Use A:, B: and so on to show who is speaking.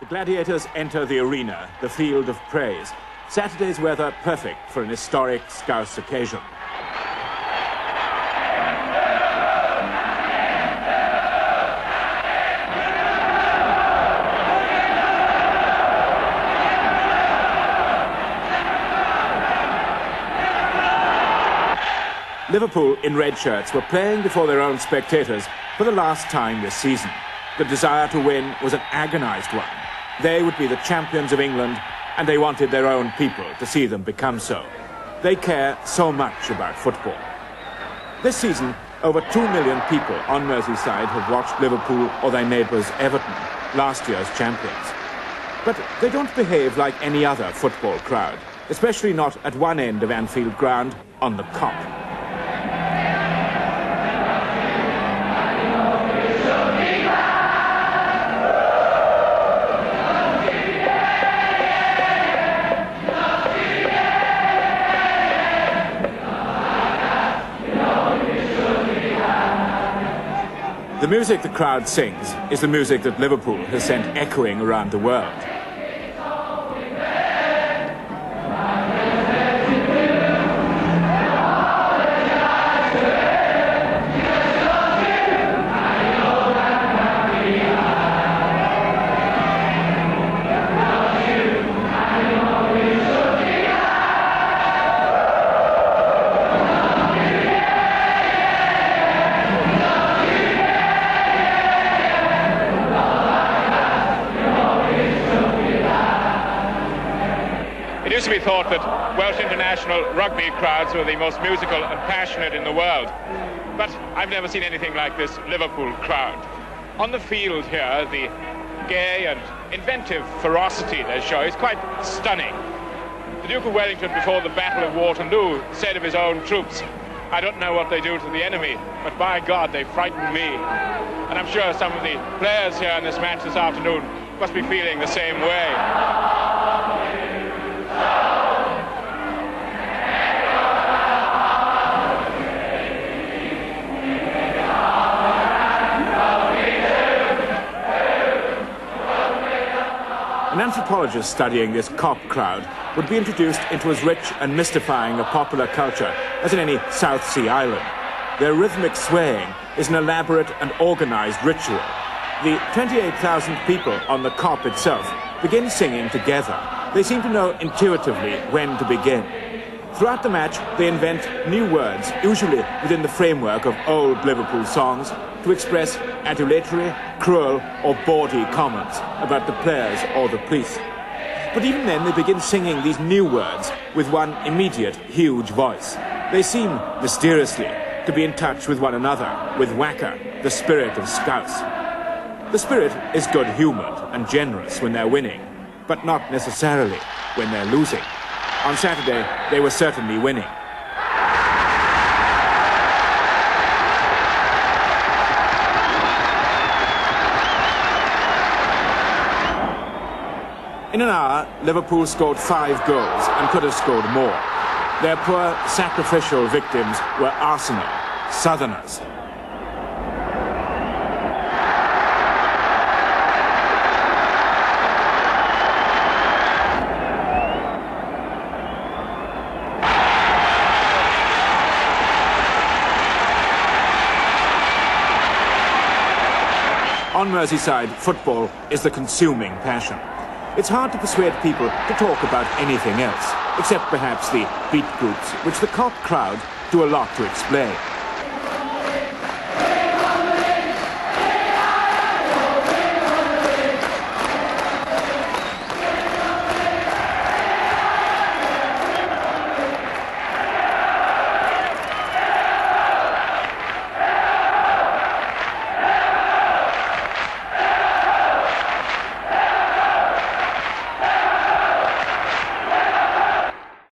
A: The Gladiators enter the arena, the field of praise. Saturday's weather perfect for an historic Scouse occasion. Liverpool, in red shirts, were playing before their own spectators for the last time this season. The desire to win was an agonised one. They would be the champions of England, and they wanted their own people to see them become so. They care so much about football. This season, over 2 million people on Merseyside have watched Liverpool or their neighbours Everton, last year's champions. But they don't behave like any other football crowd, especially not at one end of Anfield Ground on the Kop. The music the crowd sings is the music that Liverpool has sent echoing around the world.
B: It used to be thought that Welsh international rugby crowds were the most musical and passionate in the world. But I've never seen anything like this Liverpool crowd. On the field here, the gay and inventive ferocity they show is quite stunning. The Duke of Wellington, before the Battle of Waterloo, said of his own troops, "I don't know what they do to the enemy, but by God, they frighten me." And I'm sure some of the players here in this match this afternoon must be feeling the same way.
A: An anthropologist studying this Kop crowd would be introduced into as rich and mystifying a popular culture as in any South Sea island. Their rhythmic swaying is an elaborate and organised ritual. The 28,000 people on the Kop itself begin singing together. They seem to know intuitively when to begin. Throughout the match, they invent new words, usually within the framework of old Liverpool songs, to express adulatory, cruel or bawdy comments about the players or the police. But even then they begin singing these new words with one immediate, huge voice. They seem, mysteriously, to be in touch with one another, with Wacker, the spirit of Scouse. The spirit is good-humoured and generous when they're winning, but not necessarily when they're losing. On Saturday, they were certainly winning. In an hour, Liverpool scored 5 goals and could have scored more. Their poor, sacrificial victims were Arsenal, Southerners. On Merseyside, football is the consuming passion. It's hard to persuade people to talk about anything else, except perhaps the beat groups, which the Kop crowd do a lot to explain.